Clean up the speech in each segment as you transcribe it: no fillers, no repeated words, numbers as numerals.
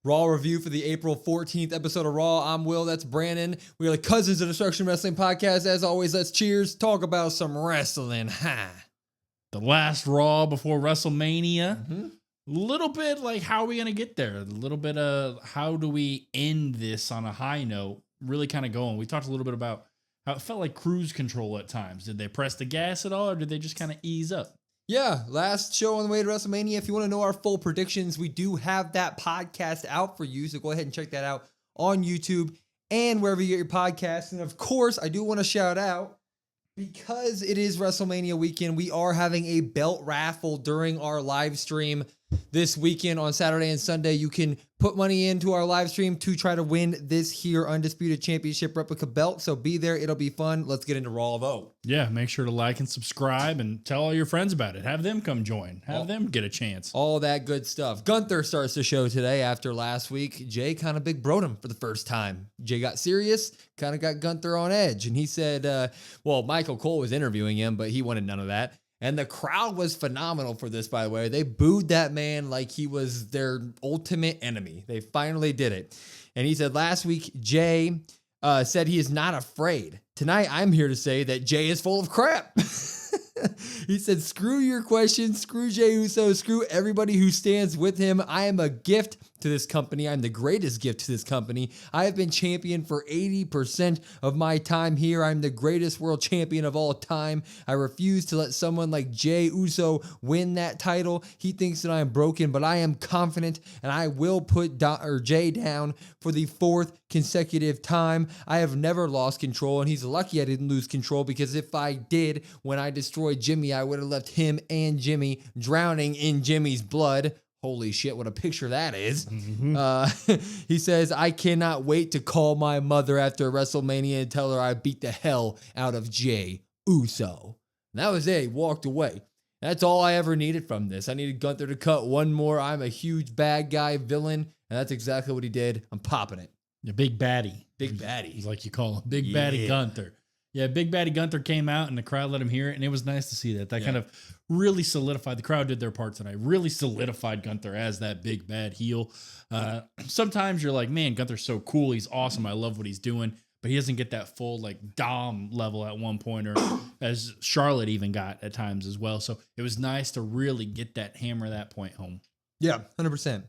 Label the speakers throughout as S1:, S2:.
S1: Raw review for the April 14th episode of Raw. I'm Will, that's Brandon. We are the Cousins of Destruction Wrestling Podcast. As always, let's cheers, talk about some wrestling. Ha!
S2: The last Raw before WrestleMania. A little bit like, how are we going to get there? A little bit of how do we end this on a high note? Really kind of going. We talked a little bit about how it felt like cruise control at times. Did they press the gas at all, or did they just kind of ease up?
S1: Yeah, last show on the way to WrestleMania. If you want to know our full predictions, we do have that podcast out for you. So go ahead and check that out on YouTube and wherever you get your podcasts. And of course, I do want to shout out, because it is WrestleMania weekend, we are having a belt raffle during our live stream this weekend on Saturday and Sunday. You can put money into our live stream to try to win this here Undisputed Championship replica belt. So be there. It'll be fun. Let's get into Raw Vote.
S2: Yeah, make sure to like and subscribe and tell all your friends about it. Have them come join. Have them get a chance.
S1: All that good stuff. Gunther starts the show today after last week. Jey kind of big broed him for the first time. Jey got serious, kind of got Gunther on edge. And he said, well, Michael Cole was interviewing him, but he wanted none of that. And the crowd was phenomenal for this, by the way. They booed that man like he was their ultimate enemy. They finally did it. And he said last week, Jey said he is not afraid. Tonight, I'm here to say that Jey is full of crap. He said, screw your questions, screw Jey Uso, screw everybody who stands with him. I am a gift to this company. I'm the greatest gift to this company. I have been champion for 80% of my time here. I'm the greatest world champion of all time. I refuse to let someone like Jey Uso win that title. He thinks that I am broken, but I am confident, and I will put Jey down for the fourth consecutive time. I have never lost control, and he's lucky I didn't lose control, because if I did, when I destroyed Jimmy, I would have left him and Jimmy drowning in Jimmy's blood. Holy shit, what a picture that is. He says, I cannot wait to call my mother after WrestleMania and tell her I beat the hell out of Jey Uso. And that was it. He walked away. That's all I ever needed from this. I needed Gunther to cut one more I'm a huge bad guy villain, and that's exactly what he did. I'm popping it.
S2: The big baddie.
S1: Big baddie.
S2: He's like you call him. Big baddie Gunther. Yeah, Big Baddie Gunther came out and the crowd let him hear it, and it was nice to see that. That kind of really solidified. The crowd did their part tonight. Really solidified Gunther as that big bad heel. Sometimes you're like, man, Gunther's so cool. He's awesome. I love what he's doing. But he doesn't get that full like Dom level at one point, or as Charlotte even got at times as well. So it was nice to really get that hammer that point home.
S1: Yeah, 100%. I'm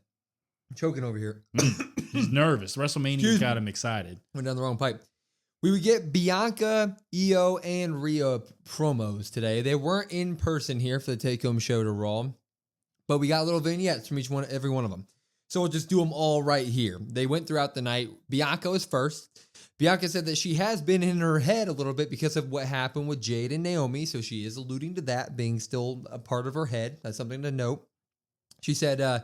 S1: choking over here.
S2: He's nervous. WrestleMania got him excited.
S1: Went down the wrong pipe. We would get Bianca, Io, and Rhea promos today. They weren't in person here for the take-home show to Raw, but we got little vignettes from every one of them. So we'll just do them all right here. They went throughout the night. Bianca was first. Bianca said that she has been in her head a little bit because of what happened with Jade and Naomi, so she is alluding to that being still a part of her head. That's something to note. She said,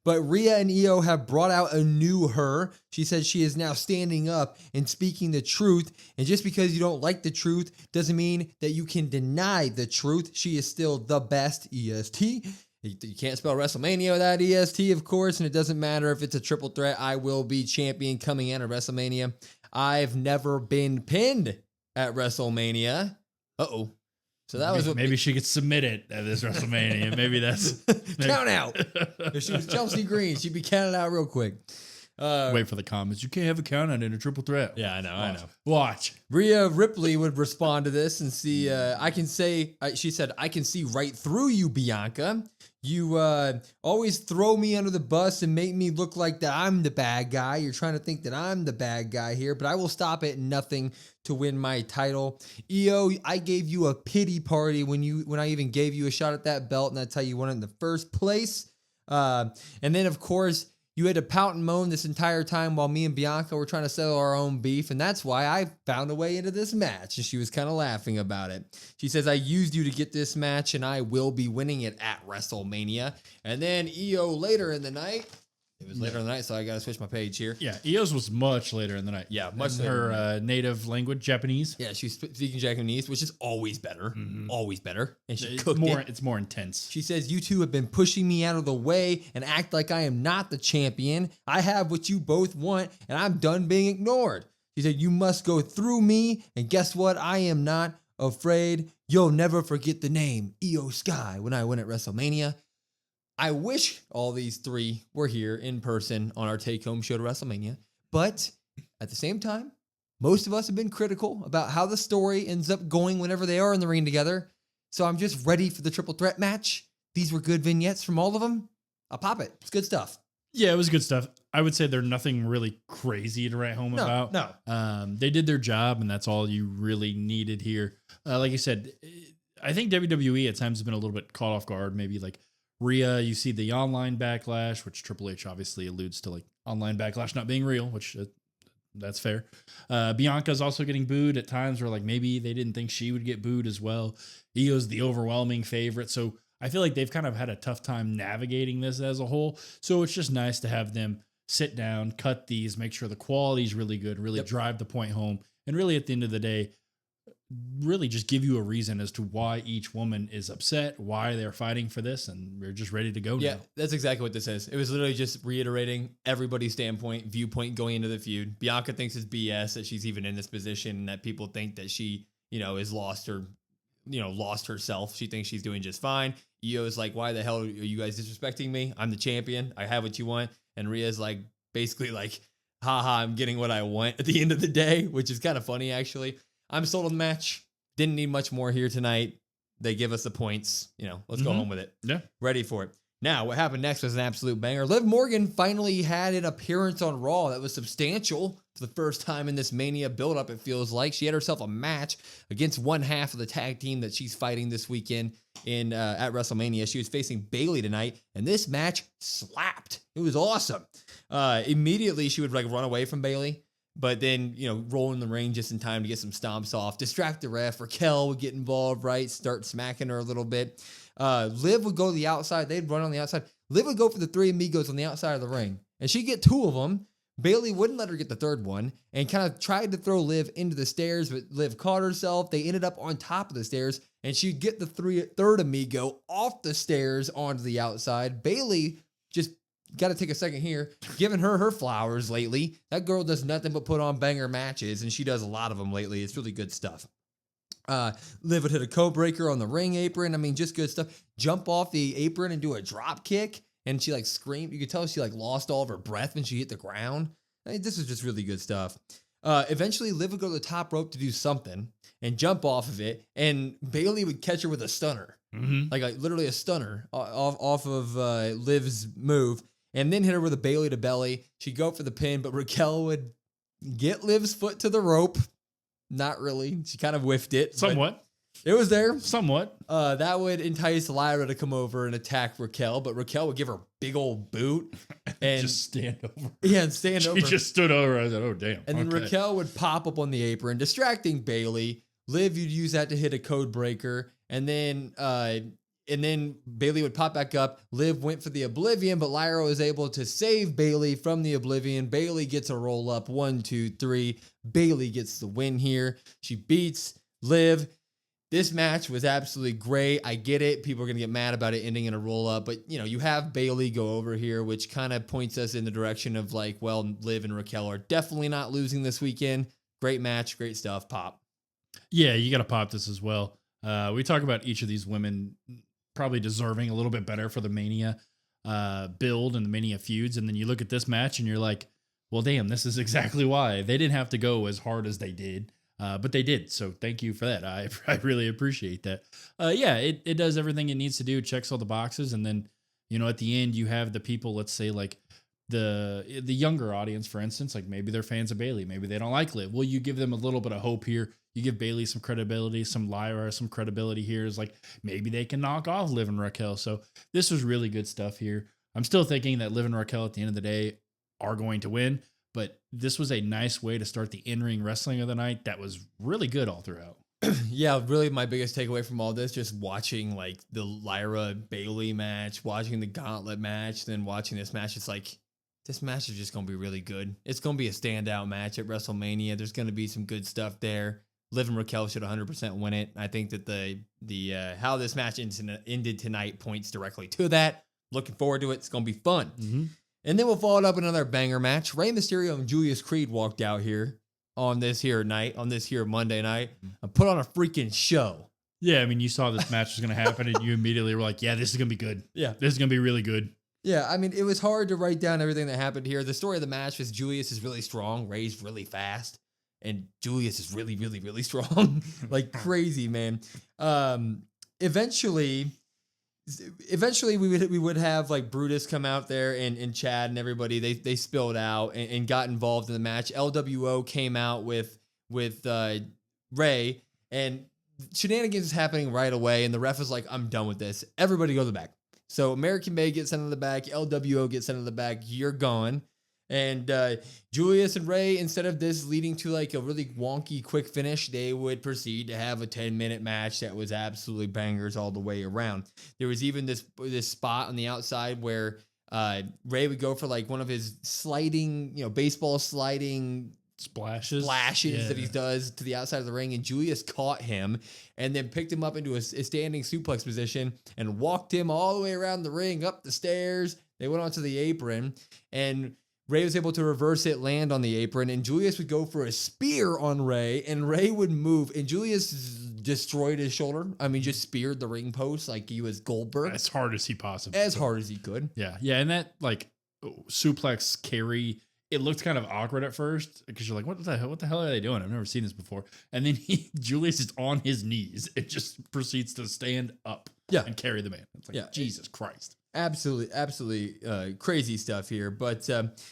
S1: but Rhea and Io have brought out a new her. She said she is now standing up and speaking the truth. And just because you don't like the truth doesn't mean that you can deny the truth. She is still the best EST. You can't spell WrestleMania without EST, of course. And it doesn't matter if it's a triple threat. I will be champion coming in at WrestleMania. I've never been pinned at WrestleMania. Uh-oh. So that was what
S2: maybe she could submit it at this WrestleMania. Maybe that's
S1: count out. If she was Chelsea Green, she'd be counted out real quick.
S2: Wait for the comments. You can't have a count out in a triple threat.
S1: Yeah, I know.
S2: Watch.
S1: Rhea Ripley would respond to this and see. She said, I can see right through you, Bianca. You always throw me under the bus and make me look like that I'm the bad guy. You're trying to think that I'm the bad guy here, but I will stop at nothing to win my title. Io, I gave you a pity party when I even gave you a shot at that belt, and that's how you won it in the first place. And then, of course, you had to pout and moan this entire time while me and Bianca were trying to settle our own beef, and that's why I found a way into this match, and she was kind of laughing about it. She says, I used you to get this match, and I will be winning it at WrestleMania. And then Io later in the night, it was later in the night, so I got to switch my page here.
S2: Yeah, Io's was much later in the night.
S1: Yeah, much
S2: in her native language, Japanese.
S1: Yeah, she's speaking Japanese, which is always better. Always better. And she cooked
S2: It's more intense.
S1: She says, you two have been pushing me out of the way and act like I am not the champion. I have what you both want, and I'm done being ignored. She said, you must go through me, and guess what? I am not afraid. You'll never forget the name Io Sky when I win at WrestleMania. I wish all these three were here in person on our take-home show to WrestleMania. But at the same time, most of us have been critical about how the story ends up going whenever they are in the ring together. So I'm just ready for the triple threat match. These were good vignettes from all of them. I'll pop it. It's good stuff.
S2: Yeah, it was good stuff. I would say they're nothing really crazy to write home about.
S1: No.
S2: They did their job, and that's all you really needed here. Like you said, I think WWE at times has been a little bit caught off guard. Maybe like Rhea, you see the online backlash, which Triple H obviously alludes to like online backlash not being real, which that's fair. Bianca's also getting booed at times where like maybe they didn't think she would get booed as well. Io's the overwhelming favorite. So I feel like they've kind of had a tough time navigating this as a whole. So it's just nice to have them sit down, cut these, make sure the quality is really good, really drive the point home. And really at the end of the day, really just give you a reason as to why each woman is upset, why they're fighting for this, and we're just ready to go now.
S1: That's exactly what this is. It was literally just reiterating everybody's viewpoint going into the feud. Bianca thinks it's BS that she's even in this position, that people think that she, has lost herself. She thinks she's doing just fine. Io's like, why the hell are you guys disrespecting me? I'm the champion. I have what you want. And Rhea's like, basically like, haha, I'm getting what I want at the end of the day, which is kind of funny, actually. I'm sold on the match. Didn't need much more here tonight. They give us the points. Let's go home with it.
S2: Yeah.
S1: Ready for it. Now, what happened next was an absolute banger. Liv Morgan finally had an appearance on Raw that was substantial for the first time in this Mania buildup, it feels like. She had herself a match against one half of the tag team that she's fighting this weekend at WrestleMania. She was facing Bayley tonight, and this match slapped. It was awesome. Immediately, she would run away from Bayley, but then, roll in the ring just in time to get some stomps off, distract the ref. Raquel would get involved, right? Start smacking her a little bit. Liv would go to the outside. They'd run on the outside. Liv would go for the three amigos on the outside of the ring, and she'd get two of them. Bayley wouldn't let her get the third one and kind of tried to throw Liv into the stairs, but Liv caught herself. They ended up on top of the stairs, and she'd get the third amigo off the stairs onto the outside. Bayley just got to take a second here, giving her flowers lately. That girl does nothing but put on banger matches, and she does a lot of them lately. It's really good stuff. Liv would hit a code breaker on the ring apron. I mean, just good stuff. Jump off the apron and do a drop kick. And she screamed. You could tell she lost all of her breath when she hit the ground. I mean, this is just really good stuff. Eventually, Liv would go to the top rope to do something and jump off of it. And Bayley would catch her with a stunner. Mm-hmm. Like literally a stunner off of Liv's move. And then hit her with a Bayley to belly. She'd go for the pin, but Raquel would get Liv's foot to the rope. Not really. She kind of whiffed it.
S2: Somewhat.
S1: It was there.
S2: Somewhat.
S1: That would entice Lyra to come over and attack Raquel, but Raquel would give her a big old boot and
S2: just stand over.
S1: Yeah, and stand over.
S2: She just stood over. I said, oh, damn.
S1: And then Raquel would pop up on the apron, distracting Bayley. Liv, you'd use that to hit a code breaker. And then Bayley would pop back up. Liv went for the Oblivion, but Lyra was able to save Bayley from the Oblivion. Bayley gets a roll up. 1, 2, 3. Bayley gets the win here. She beats Liv. This match was absolutely great. I get it. People are going to get mad about it ending in a roll up, but you have Bayley go over here, which kind of points us in the direction of Liv and Raquel are definitely not losing this weekend. Great match. Great stuff. Pop.
S2: Yeah, you got to pop this as well. We talk about each of these women probably deserving a little bit better for the Mania build and the Mania feuds. And then you look at this match and you're like, well, damn, this is exactly why. They didn't have to go as hard as they did, but they did. So thank you for that. I really appreciate that. It does everything it needs to do. It checks all the boxes. And then, at the end, you have the people, let's say the younger audience, for instance, maybe they're fans of Bayley. Maybe they don't like Liv. Well, you give them a little bit of hope here. You give Bayley some credibility, some Lyra, some credibility here. Is maybe they can knock off Liv and Raquel. So this was really good stuff here. I'm still thinking that Liv and Raquel at the end of the day are going to win, but this was a nice way to start the in-ring wrestling of the night. That was really good all throughout.
S1: Yeah, really my biggest takeaway from all this, just watching the Lyra Bayley match, watching the Gauntlet match, then watching this match, it's this match is just going to be really good. It's going to be a standout match at WrestleMania. There's going to be some good stuff there. Liv and Raquel should 100% win it. I think that the how this match ended tonight points directly to that. Looking forward to it. It's going to be fun. Mm-hmm. And then we'll follow it up with another banger match. Rey Mysterio and Julius Creed walked out here on this here Monday night, and put on a freaking show.
S2: Yeah, I mean, you saw this match was going to happen, and you immediately were like, "Yeah, this is going to be good.
S1: Yeah.
S2: This is going to be really good."
S1: Yeah, I mean, it was hard to write down everything that happened here. The story of the match was Julius is really strong, Ray's really fast, and Julius is really, really, really strong, like crazy, man. Eventually we would have like Brutus come out there and Chad and everybody. They spilled out and got involved in the match. LWO came out with Ray, and shenanigans is happening right away, and the ref is like, "I'm done with this. Everybody go to the back." So American May gets sent to the back, LWO gets sent to the back, you're gone. And Julius and Ray, instead of this leading to like a really wonky quick finish, they would proceed to have a 10-minute match that was absolutely bangers all the way around. There was even this spot on the outside where Ray would go for like one of his sliding, baseball sliding
S2: splashes
S1: that he does to the outside of the ring, and Julius caught him and then picked him up into a standing suplex position and walked him all the way around the ring, up the stairs. They went onto the apron, and Ray was able to reverse it, land on the apron, and Julius would go for a spear on Ray, and Ray would move, and Julius destroyed his shoulder. I mean, just speared the ring post like he was Goldberg.
S2: As hard as he possibly
S1: As hard as he could.
S2: Yeah, and that like suplex carry, it looked kind of awkward at first because you're like, what the hell are they doing? I've never seen this before. And then Julius is on his knees. It just proceeds to stand up and carry the man. It's like, Jesus Christ.
S1: Absolutely crazy stuff here. But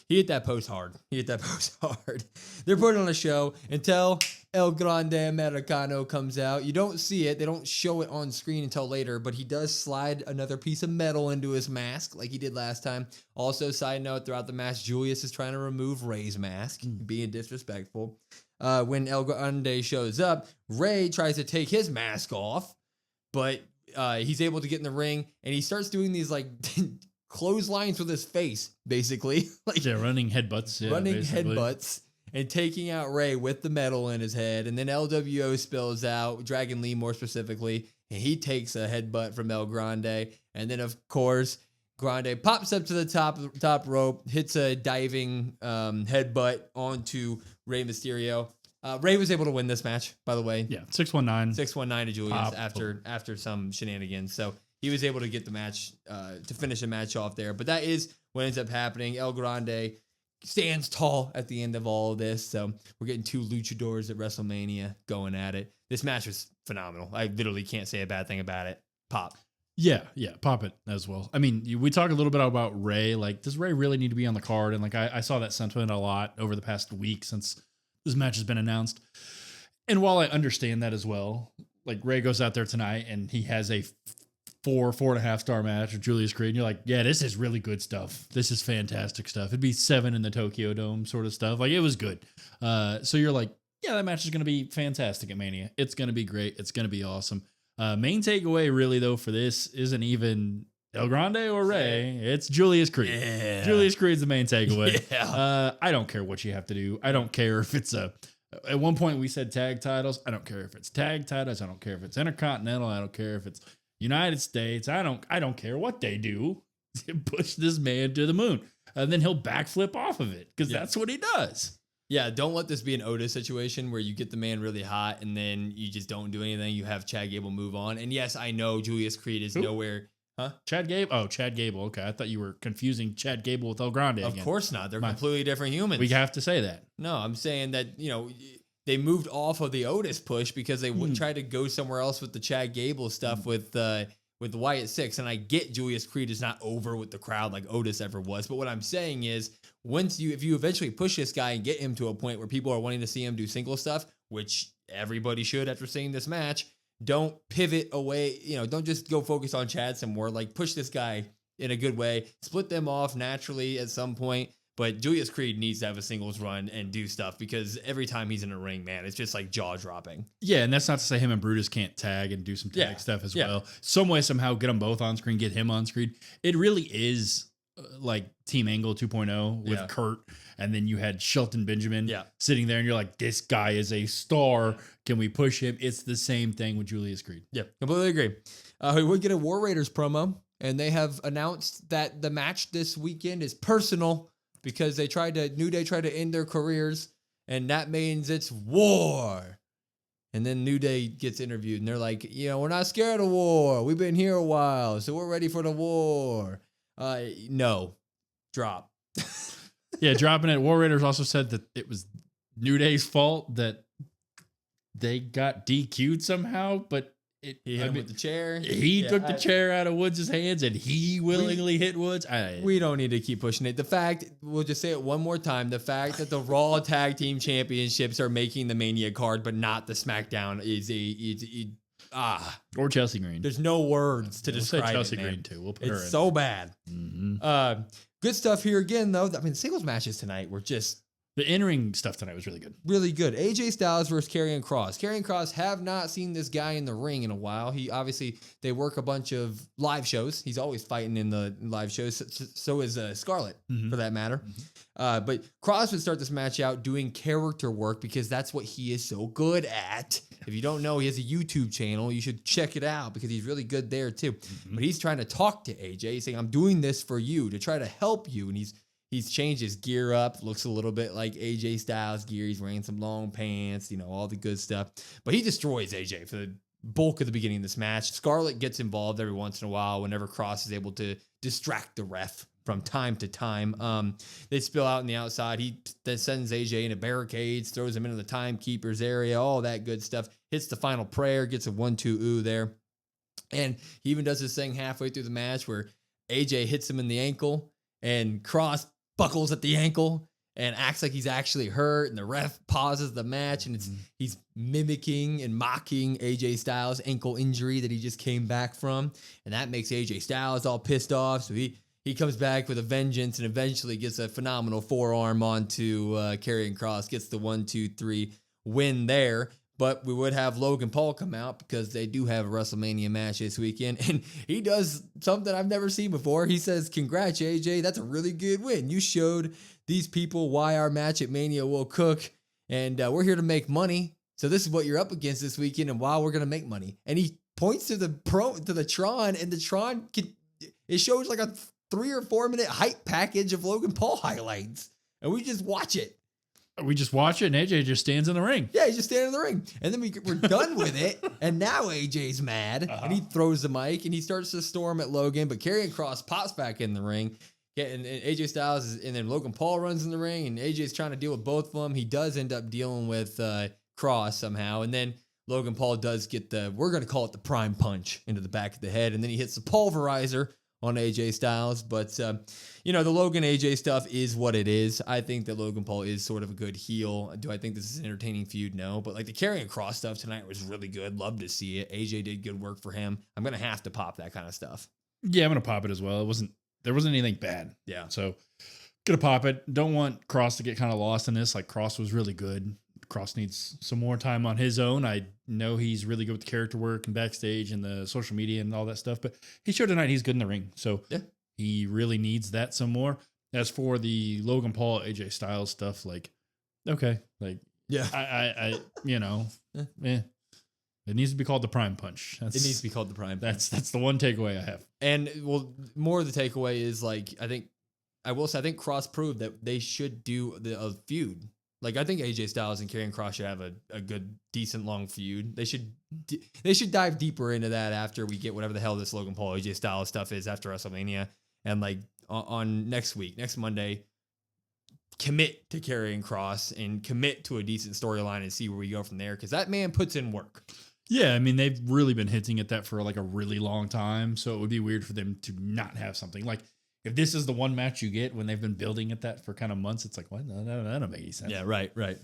S1: he hit that post hard. They're putting on a show until El Grande Americano comes out. You don't see it. They don't show it on screen until later, but he does slide another piece of metal into his mask like he did last time. Also, side note, throughout the match, Julius is trying to remove Ray's mask, being disrespectful. When El Grande shows up, Ray tries to take his mask off, but he's able to get in the ring, and he starts doing these like clotheslines with his face, basically.
S2: Running headbutts. Yeah,
S1: headbutts and taking out Ray with the metal in his head. And then LWO spills out, Dragon Lee more specifically, and he takes a headbutt from El Grande. And then, of course, Grande pops up to the top rope, hits a diving headbutt onto Rey Mysterio. Ray was able to win this match, by the way.
S2: Yeah, 619.
S1: 619 to Julius after some shenanigans. So he was able to get the match, to finish the match off there. But that is what ends up happening. El Grande stands tall at the end of all of this. So we're getting two luchadors at WrestleMania going at it. This match was phenomenal. I literally can't say a bad thing about it. Pop.
S2: Yeah, pop it as well. I mean, we talk a little bit about Ray. Like, does Ray really need to be on the card? And like, I saw that sentiment a lot over the past week since this match has been announced. And while I understand that as well, like Ray goes out there tonight and he has a 4.5 star match with Julius Creed. And you're like, yeah, this is really good stuff. This is fantastic stuff. It'd be 7 in the Tokyo Dome sort of stuff. Like, it was good. So you're like, yeah, that match is going to be fantastic at Mania. It's going to be great. It's going to be awesome. Main takeaway really though for this isn't even El Grande or Ray. It's Julius Creed.
S1: Yeah.
S2: Julius Creed's the main takeaway.
S1: Yeah.
S2: I don't care what you have to do. I don't care if it's at one point we said tag titles. I don't care if it's tag titles. I don't care if it's Intercontinental. I don't care if it's United States. I don't care what they do. Push this man to the moon. And then he'll backflip off of it because that's what he does.
S1: Yeah, don't let this be an Otis situation where you get the man really hot and then you just don't do anything. You have Chad Gable move on. And yes, I know Julius Creed is nowhere. Huh?
S2: Chad Gable? Oh, Chad Gable. Okay. I thought you were confusing Chad Gable with El Grande again.
S1: Of course not. They're completely different humans.
S2: We have to say that.
S1: No, I'm saying that, they moved off of the Otis push because they tried to go somewhere else with the Chad Gable stuff with the Wyatt Six. And I get Julius Creed is not over with the crowd like Otis ever was. But what I'm saying is, if you eventually push this guy and get him to a point where people are wanting to see him do single stuff, which everybody should after seeing this match, don't pivot away. Don't just go focus on Chad some more. Like, push this guy in a good way, split them off naturally at some point. But Julius Creed needs to have a singles run and do stuff because every time he's in a ring, man, it's just like jaw dropping.
S2: Yeah, and that's not to say him and Brutus can't tag and do some tag stuff as well. Some way, somehow, get them both on screen, get him on screen. It really is like Team Angle 2.0 with Kurt, and then you had Shelton Benjamin sitting there, and you're like, this guy is a star. Can we push him? It's the same thing with Julius Creed.
S1: Yeah, completely agree. We would get a War Raiders promo, and they have announced that the match this weekend is personal because New Day tried to end their careers, and that means it's war. And then New Day gets interviewed, and they're like, we're not scared of war. We've been here a while, so we're ready for the war. No. Drop.
S2: Yeah, dropping it. War Raiders also said that it was New Day's fault that they got DQ'd somehow, but
S1: He hit him with the chair.
S2: He took the chair out of Woods' hands, and he willingly hit Woods.
S1: We don't need to keep pushing it. We'll just say it one more time. The fact that the Raw Tag Team Championships are making the Mania card, but not the SmackDown is
S2: or Chelsea Green.
S1: There's no words to describe
S2: Chelsea
S1: it, man.
S2: Green too. We'll put her in.
S1: It's so bad.
S2: Mm-hmm.
S1: Good stuff here again, though. I mean, singles matches tonight were just
S2: the in-ring stuff tonight was really good.
S1: Really good. AJ Styles versus Karrion Kross. Karrion Kross, have not seen this guy in the ring in a while. They work a bunch of live shows. He's always fighting in the live shows. So is Scarlett, for that matter. But Kross would start this match out doing character work because that's what he is so good at. If you don't know, he has a YouTube channel. You should check it out because he's really good there too. But he's trying to talk to AJ. He's saying, I'm doing this for you to try to help you. And he's changed his gear up. Looks a little bit like AJ Styles gear. He's wearing some long pants, all the good stuff. But he destroys AJ for the bulk of the beginning of this match. Scarlett gets involved every once in a while whenever Kross is able to distract the ref from time to time. They spill out on the outside. He then sends AJ into barricades, throws him into the timekeeper's area, all that good stuff. Hits the final prayer, gets a 1-2 ooh there. And he even does this thing halfway through the match where AJ hits him in the ankle and Kross buckles at the ankle and acts like he's actually hurt, and the ref pauses the match, and he's mimicking and mocking AJ Styles' ankle injury that he just came back from, and that makes AJ Styles all pissed off, so he comes back with a vengeance and eventually gets a phenomenal forearm onto Karrion Kross, gets the 1-2-3 win there. But we would have Logan Paul come out because they do have a WrestleMania match this weekend. And he does something I've never seen before. He says, congrats, AJ. That's a really good win. You showed these people why our match at Mania will cook. And we're here to make money. So this is what you're up against this weekend and why we're going to make money. And he points to the Tron, and the Tron, it shows like a 3 or 4 minute hype package of Logan Paul highlights. And we just watch it.
S2: We just watch it, and AJ just stands in the ring.
S1: Yeah, he's just standing in the ring. And then we're done with it, and now AJ's mad, and he throws the mic, and he starts to storm at Logan, but Karrion Kross pops back in the ring, and AJ Styles, and then Logan Paul runs in the ring, and AJ's trying to deal with both of them. He does end up dealing with Kross somehow, and then Logan Paul does get we're going to call it the prime punch into the back of the head, and then he hits the pulverizer on AJ Styles, but the Logan AJ stuff is what it is. I think that Logan Paul is sort of a good heel. Do I think this is an entertaining feud? No, but like the Karrion Kross stuff tonight was really good. Love to see it. AJ did good work for him. I'm gonna have to pop that kind of stuff.
S2: Yeah, I'm gonna pop it as well. There wasn't anything bad.
S1: Yeah,
S2: so gonna pop it. Don't want Kross to get kind of lost in this. Like Kross was really good. Kross needs some more time on his own. I know he's really good with the character work and backstage and the social media and all that stuff, but he showed tonight he's good in the ring. So yeah, he really needs that some more. As for the Logan Paul, AJ Styles stuff, okay. Yeah, I it needs to be called the prime punch.
S1: It needs to be called the prime punch.
S2: That's the one takeaway I have.
S1: And more of the takeaway is I think Kross proved that they should do a feud. I think AJ Styles and Karrion Kross should have a good, decent, long feud. They should dive deeper into that after we get whatever the hell this Logan Paul, AJ Styles stuff is after WrestleMania. And on next Monday, commit to Karrion Kross and commit to a decent storyline and see where we go from there. Because that man puts in work.
S2: Yeah, I mean, they've really been hinting at that for a really long time. So it would be weird for them to not have something. If this is the one match you get when they've been building at that for kind of months, it's what? No, that don't make any sense.
S1: Yeah, right.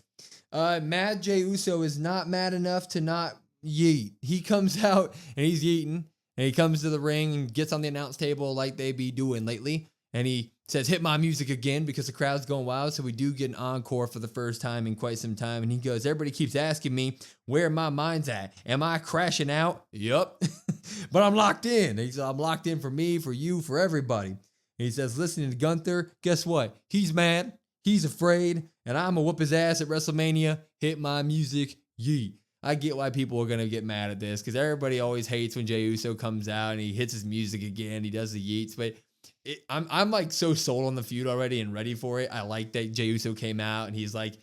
S1: Mad Jey Uso is not mad enough to not yeet. He comes out and he's yeeting, and he comes to the ring and gets on the announce table like they be doing lately. And he says, hit my music again because the crowd's going wild. So we do get an encore for the first time in quite some time. And he goes, everybody keeps asking me where my mind's at. Am I crashing out? Yup. But I'm locked in. He said, I'm locked in for me, for you, for everybody. He says, listening to Gunther, guess what? He's mad. He's afraid. And I'm going to whoop his ass at WrestleMania. Hit my music. Yeet. I get why people are going to get mad at this because everybody always hates when Jey Uso comes out and he hits his music again. He does the yeets. But I'm so sold on the feud already and ready for it. I like that Jey Uso came out and he's like,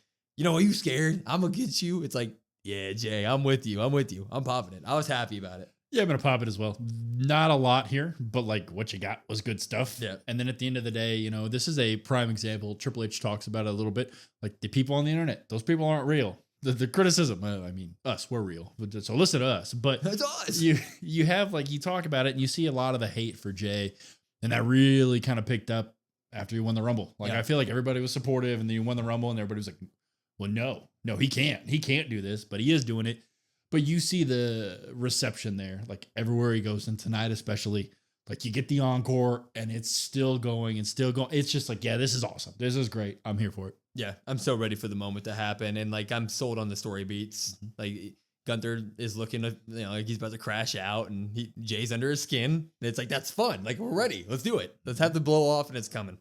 S1: are you scared? I'm going to get you. It's Yeah, Jay, I'm with you. I'm popping it. I was happy about it.
S2: Yeah, I'm gonna pop it as well. Not a lot here, but like what you got was good stuff.
S1: Yeah.
S2: And then at the end of the day, you know, this is a prime example. Triple H talks about it a little bit. Like the people on the internet, those people aren't real. The criticism, I mean, us, we're real. So listen to us. But
S1: That's us.
S2: you have like you talk about it and you see a lot of the hate for Jey, and that really kind of picked up after he won the Rumble. Like I feel like everybody was supportive, and then he won the Rumble, and everybody was like, "Well, no, he can't do this," but he is doing it. But you see the reception there, like everywhere he goes, and tonight especially, like you get the encore, and it's still going and still going. It's just like, yeah, this is awesome. This is great. I'm here for it.
S1: Yeah, I'm so ready for the moment to happen, and like I'm sold on the story beats. Like Gunther is looking to, like he's about to crash out, and Jay's under his skin. And it's like that's fun. Like we're ready. Let's do it. Let's have the blow off, and it's coming.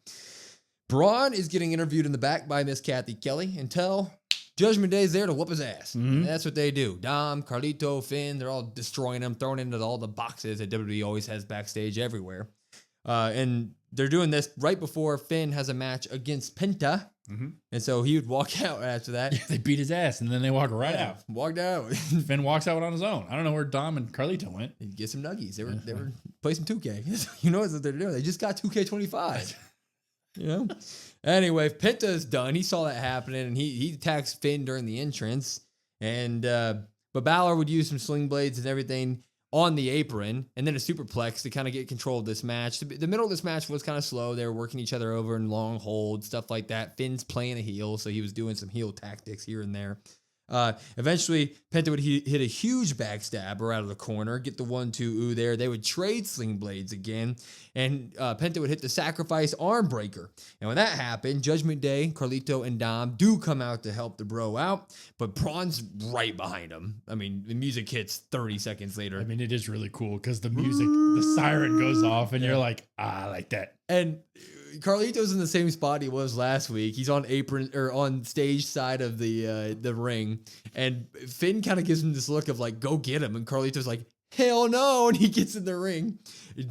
S1: Braun is getting interviewed in the back by Miss Kathy Kelly until Judgment Day is there to whoop his ass. And that's what they do. Dom, Carlito, Finn, they're all destroying him, throwing into all the boxes that WWE always has backstage everywhere. And they're doing this right before Finn has a match against Penta. And so he would walk out after that.
S2: Yeah, they beat his ass, and then they walk right out.
S1: Walked out.
S2: Finn walks out on his own. I don't know where Dom and Carlito went.
S1: He'd get some nuggies. They were playing some 2K. You know what they're doing. They just got 2K25. You know? Anyway, Penta is done. He saw that happening, and he attacks Finn during the entrance. And but Balor would use some sling blades and everything on the apron, and then a superplex to kind of get control of this match. The middle of this match was kind of slow. They were working each other over in long holds, stuff like that. Finn's playing a heel, so he was doing some heel tactics here and there. Eventually, Penta would hit a huge backstabber out of the corner, get the 1-2 there. They would trade sling blades again, and Penta would hit the sacrifice arm breaker. And when that happened, Judgment Day, Carlito, and Dom do come out to help the bro out, but Braun's right behind him. I mean, the music hits 30 seconds later.
S2: I mean, it is really cool because the music, the siren goes off, and you're like, I like that.
S1: And Carlito's in the same spot he was last week. He's on apron or on stage side of the ring, and Finn kind of gives him this look of like, "Go get him," and Carlito's like, "Hell no!" And he gets in the ring.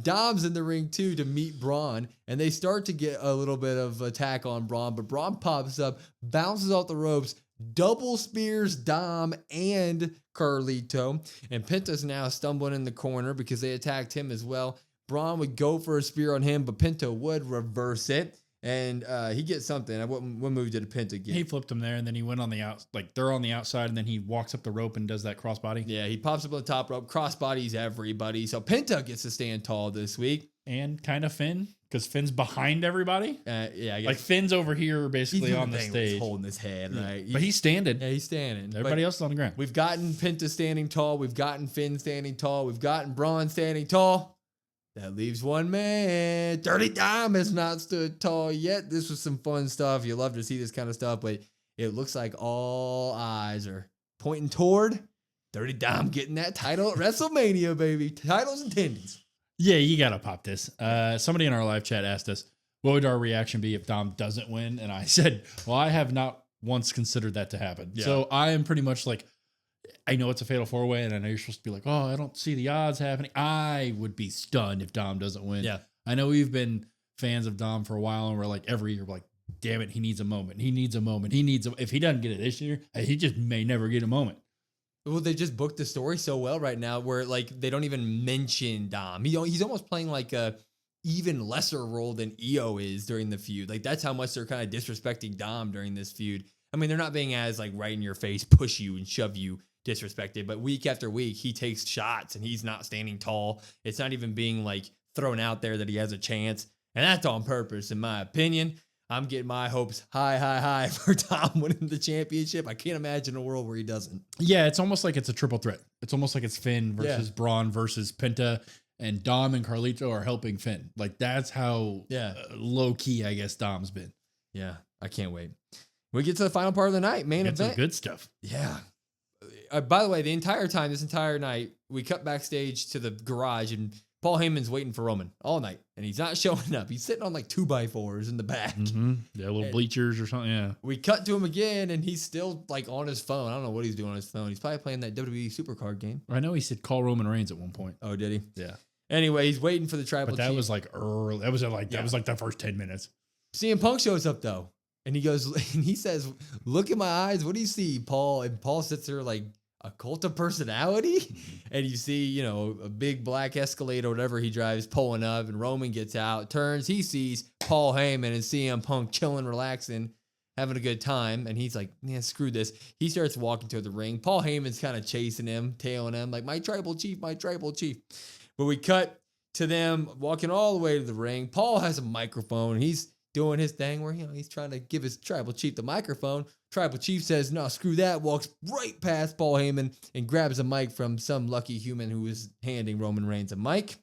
S1: Dom's in the ring too to meet Braun, and they start to get a little bit of attack on Braun, but Braun pops up, bounces off the ropes, double spears Dom and Carlito, and Penta's now stumbling in the corner because they attacked him as well. Braun would go for a spear on him, but Penta would reverse it, and he gets something. What move did Penta get?
S2: He flipped him there, and then he went on the out, like they're on the outside, and then he walks up the rope and does that crossbody.
S1: Yeah, he pops up on the top rope, crossbodies everybody. So Penta gets to stand tall this week.
S2: And kind of Finn, because Finn's behind everybody.
S1: Yeah, I guess.
S2: Like Finn's over here basically on the stage.
S1: Holding his head, right?
S2: But he's standing.
S1: Yeah, he's standing.
S2: Everybody else is on the ground.
S1: We've gotten Penta standing tall. We've gotten Finn standing tall. We've gotten Braun standing tall. That leaves one man. Dirty Dom has not stood tall yet. This was some fun stuff. You love to see this kind of stuff, but it looks like all eyes are pointing toward Dirty Dom getting that title at WrestleMania, baby. Titles and tendies.
S2: Yeah, you got to pop this. Somebody in our live chat asked us, what would our reaction be if Dom doesn't win? And I said, well, I have not once considered that to happen. Yeah. So I am pretty much like, I know it's a fatal 4-way, and I know you're supposed to be like, oh, I don't see the odds happening. I would be stunned if Dom doesn't win.
S1: Yeah.
S2: I know we've been fans of Dom for a while, and we're like, every year, we're like, damn it, he needs a moment. He needs a moment. If he doesn't get it this year, he just may never get a moment.
S1: Well, they just booked the story so well right now where like they don't even mention Dom. He's almost playing like a even lesser role than EO is during the feud. Like that's how much they're kind of disrespecting Dom during this feud. I mean, they're not being as like right in your face, push you and shove you disrespected, but week after week he takes shots and he's not standing tall. It's not even being like thrown out there that he has a chance, and that's on purpose in my opinion. I'm getting my hopes high for Dom winning the championship. I can't imagine a world where he doesn't.
S2: Yeah, it's almost like it's a triple threat. It's almost like it's Finn versus Braun versus Penta, and Dom and Carlito are helping Finn. Like that's how low key I guess Dom's been.
S1: Yeah, I can't wait. We get to the final part of the night, main event.
S2: Some good stuff.
S1: Yeah. By the way, this entire night, we cut backstage to the garage, and Paul Heyman's waiting for Roman all night, and he's not showing up. He's sitting on like 2x4s in the back.
S2: Mm-hmm. Yeah, little bleachers or something. Yeah.
S1: We cut to him again, and he's still like on his phone. I don't know what he's doing on his phone. He's probably playing that WWE Supercard game.
S2: I know he said call Roman Reigns at one point.
S1: Oh, did he?
S2: Yeah.
S1: Anyway, he's waiting for the tribal chief.
S2: But that was like early. That was like the first 10 minutes.
S1: CM Punk shows up though, and he goes and he says, "Look in my eyes. What do you see, Paul?" And Paul sits there like a cult of personality? And you see, you know, a big black Escalade or whatever he drives pulling up, and Roman gets out, turns, he sees Paul Heyman and CM Punk chilling, relaxing, having a good time. And he's like, man, screw this. He starts walking to the ring. Paul Heyman's kind of chasing him, tailing him, like, my tribal chief, my tribal chief. But we cut to them walking all the way to the ring. Paul has a microphone. He's doing his thing where, you know, he's trying to give his tribal chief the microphone. Tribal chief says, no, screw that, walks right past Paul Heyman and grabs a mic from some lucky human who is handing Roman Reigns a mic.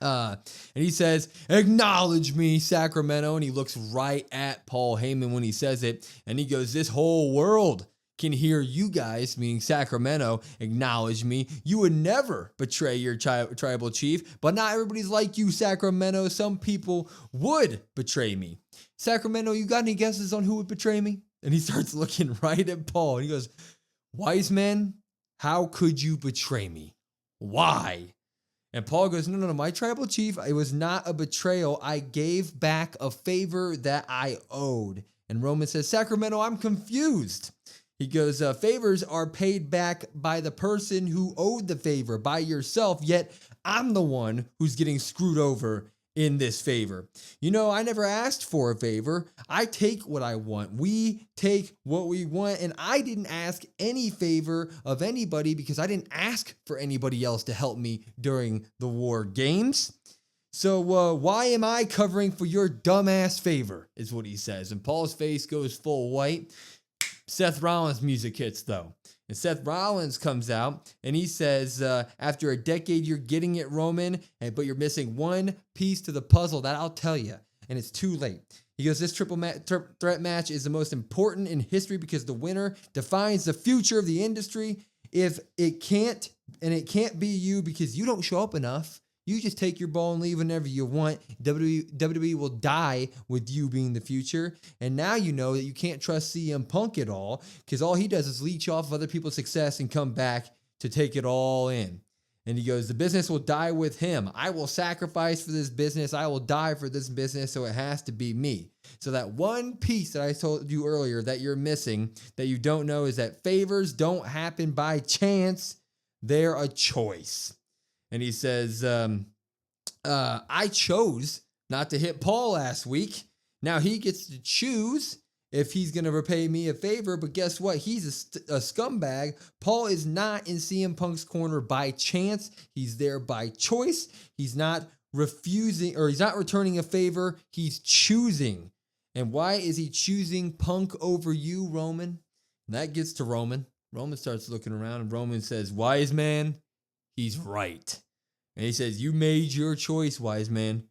S1: And he says, acknowledge me, Sacramento. And he looks right at Paul Heyman when he says it. And he goes, this whole world can hear you guys, meaning Sacramento, acknowledge me. You would never betray your tribal chief, but not everybody's like you, Sacramento. Some people would betray me. Sacramento, you got any guesses on who would betray me? And he starts looking right at Paul, and he goes, wise men, how could you betray me? Why? And Paul goes, no, my tribal chief, it was not a betrayal. I gave back a favor that I owed. And Roman says, Sacramento, I'm confused. He goes, favors are paid back by the person who owed the favor, by yourself, yet I'm the one who's getting screwed over in this favor. You know, I never asked for a favor. I take what I want. We take what we want, and I didn't ask any favor of anybody because I didn't ask for anybody else to help me during the war games. So why am I covering for your dumbass favor, is what he says. And Paul's face goes full white. Seth Rollins music hits, though. And Seth Rollins comes out, and he says, after a decade, you're getting it, Roman, but you're missing one piece to the puzzle that I'll tell you, and it's too late. He goes, this triple threat match is the most important in history because the winner defines the future of the industry. If it can't be you because you don't show up enough, you just take your ball and leave whenever you want. WWE will die with you being the future. And now you know that you can't trust CM Punk at all because all he does is leech off of other people's success and come back to take it all in. And he goes, the business will die with him. I will sacrifice for this business. I will die for this business, so it has to be me. So that one piece that I told you earlier that you're missing, that you don't know, is that favors don't happen by chance. They're a choice. And he says, I chose not to hit Paul last week. Now he gets to choose if he's going to repay me a favor. But guess what? He's a scumbag. Paul is not in CM Punk's corner by chance. He's there by choice. He's not refusing, or he's not returning a favor. He's choosing. And why is he choosing Punk over you, Roman? And that gets to Roman. Roman starts looking around, and Roman says, wise man, he's right. And he says, you made your choice, wise man,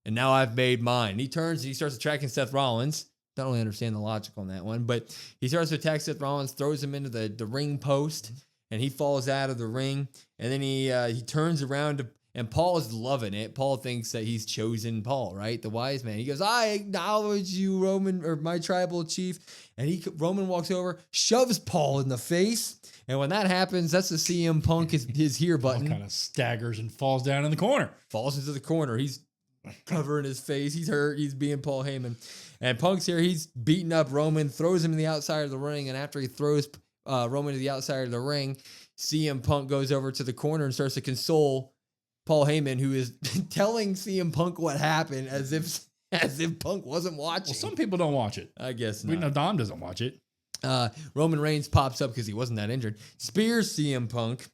S1: and now I've made mine. He turns and he starts attacking Seth Rollins. Don't really understand the logic on that one, but he starts to attack Seth Rollins, throws him into the ring post, and he falls out of the ring. And then he turns around, and Paul is loving it. Paul thinks that he's chosen Paul, right? The wise man. He goes, I acknowledge you, Roman, or my tribal chief. And Roman walks over, shoves Paul in the face. And when that happens, that's the CM Punk his here button.
S2: Paul kind of staggers and falls down in the corner.
S1: Falls into the corner. He's covering his face. He's hurt. He's being Paul Heyman. And Punk's here. He's beating up Roman, throws him to the outside of the ring. And after he throws Roman to the outside of the ring, CM Punk goes over to the corner and starts to console Paul Heyman, who is telling CM Punk what happened as if Punk wasn't watching.
S2: Well, some people don't watch it.
S1: I guess not.
S2: We know Dom doesn't watch it.
S1: Roman Reigns pops up because he wasn't that injured, spears CM Punk,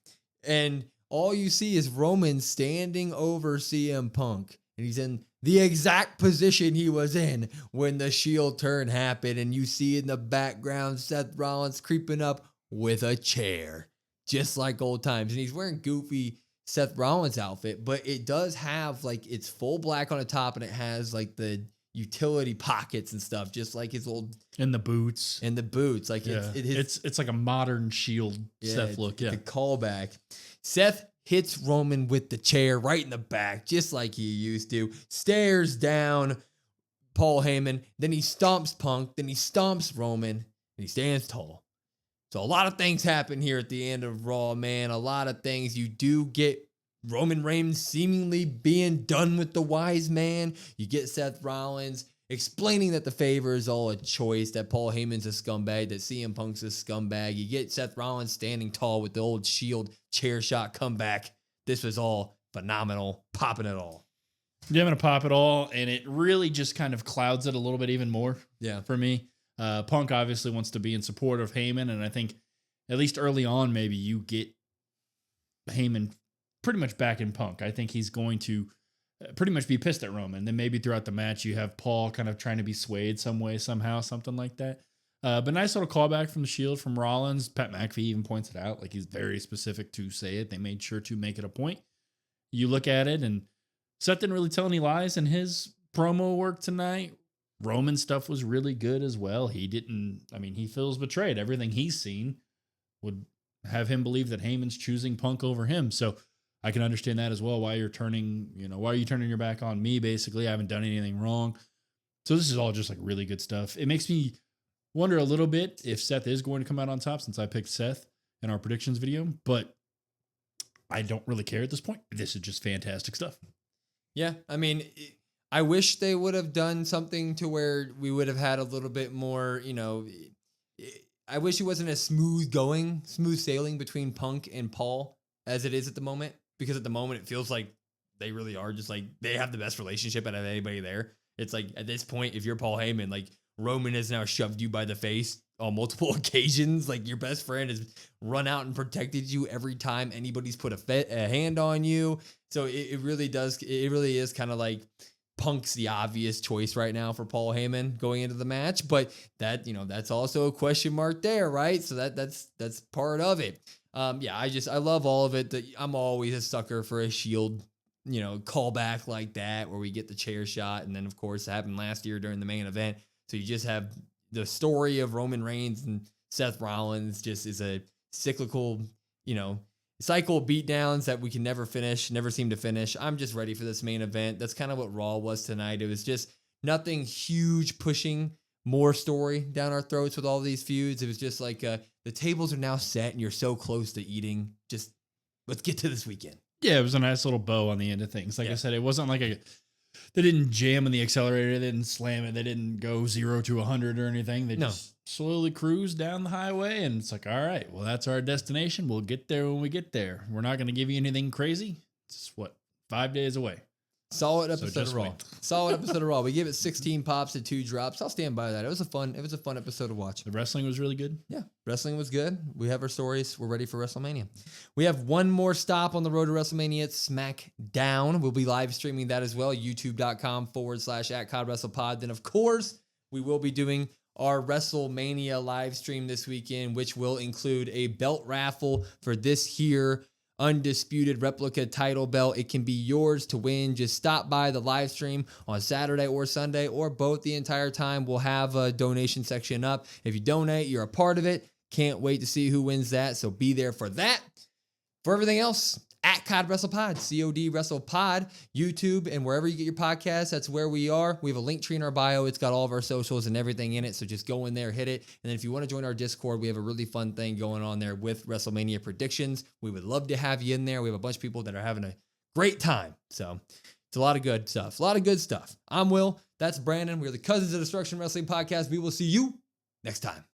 S1: and all you see is Roman standing over CM Punk, and he's in the exact position he was in when the Shield turn happened, and you see in the background Seth Rollins creeping up with a chair, just like old times, and he's wearing goofy Seth Rollins outfit, but it does have, like, it's full black on the top, and it has like the utility pockets and stuff, just like his old
S2: and the boots
S1: like
S2: it's like a modern Shield Seth look.
S1: The callback. Seth hits Roman with the chair right in the back, just like he used to, stares down Paul Heyman, then he stomps Punk, then he stomps Roman, and he stands tall. So a lot of things happen here at the end of Raw, man. A lot of things. You do get Roman Reigns seemingly being done with the wise man. You get Seth Rollins explaining that the favor is all a choice, that Paul Heyman's a scumbag, that CM Punk's a scumbag. You get Seth Rollins standing tall with the old Shield chair shot comeback. This was all phenomenal, popping it all.
S2: Yeah, I'm going to pop it all, and it really just kind of clouds it a little bit even more for me. Punk obviously wants to be in support of Heyman, and I think at least early on, maybe you get Heyman pretty much back in Punk. I think he's going to pretty much be pissed at Roman. Then maybe throughout the match, you have Paul kind of trying to be swayed some way, somehow, something like that. But nice little callback from the Shield from Rollins. Pat McAfee even points it out. Like, he's very specific to say it. They made sure to make it a point. You look at it, and Seth didn't really tell any lies in his promo work tonight. Roman stuff was really good as well. He feels betrayed. Everything he's seen would have him believe that Heyman's choosing Punk over him. So I can understand that as well. Why are you turning your back on me? Basically, I haven't done anything wrong. So this is all just like really good stuff. It makes me wonder a little bit if Seth is going to come out on top, since I picked Seth in our predictions video, but I don't really care at this point. This is just fantastic stuff.
S1: Yeah, I mean, I wish they would have done something to where we would have had a little bit more, I wish it wasn't as smooth sailing between Punk and Paul as it is at the moment, because at the moment it feels like they really are just like, they have the best relationship out of anybody there. It's like, at this point, if you're Paul Heyman, like, Roman has now shoved you by the face on multiple occasions. Like, your best friend has run out and protected you every time anybody's put a hand on you. So it really is kind of like Punk's the obvious choice right now for Paul Heyman going into the match, but that's also a question mark there, right? So that's part of it. I love all of it. I'm always a sucker for a Shield, callback like that, where we get the chair shot. And then, of course, it happened last year during the main event. So you just have the story of Roman Reigns and Seth Rollins just is a cyclical, cycle of beatdowns that we can never seem to finish. I'm just ready for this main event. That's kind of what Raw was tonight. It was just nothing huge pushing more story down our throats with all these feuds. It was just like the tables are now set and you're so close to eating. Just let's get to this weekend. Yeah,
S2: it was a nice little bow on the end of things. Like I said, it wasn't like they didn't jam on the accelerator. They didn't slam it. They didn't go 0 to 100 or anything. They just slowly cruised down the highway. And it's like, all right, well, that's our destination. We'll get there when we get there. We're not going to give you anything crazy. It's 5 days away.
S1: Solid episode of Raw. Solid episode of Raw. We gave it 16 pops and 2 drops. I'll stand by that. It was a fun episode to watch.
S2: The wrestling was really good.
S1: Yeah, wrestling was good. We have our stories. We're ready for WrestleMania. We have one more stop on the road to WrestleMania. It's SmackDown. We'll be live streaming that as well. YouTube.com/@CodWrestlePod. Then, of course, we will be doing our WrestleMania live stream this weekend, which will include a belt raffle for this here undisputed replica title belt. It can be yours to win. Just stop by the live stream on Saturday or Sunday or both the entire time. We'll have a donation section up. If you donate, you're a part of it. Can't wait to see who wins that. So be there for that. For everything else, at COD WrestlePod, COD WrestlePod, YouTube, and wherever you get your podcasts, that's where we are. We have a link tree in our bio. It's got all of our socials and everything in it. So just go in there, hit it. And then if you want to join our Discord, we have a really fun thing going on there with WrestleMania predictions. We would love to have you in there. We have a bunch of people that are having a great time. So it's a lot of good stuff. I'm Will. That's Brandon. We're the Cousins of Destruction Wrestling Podcast. We will see you next time.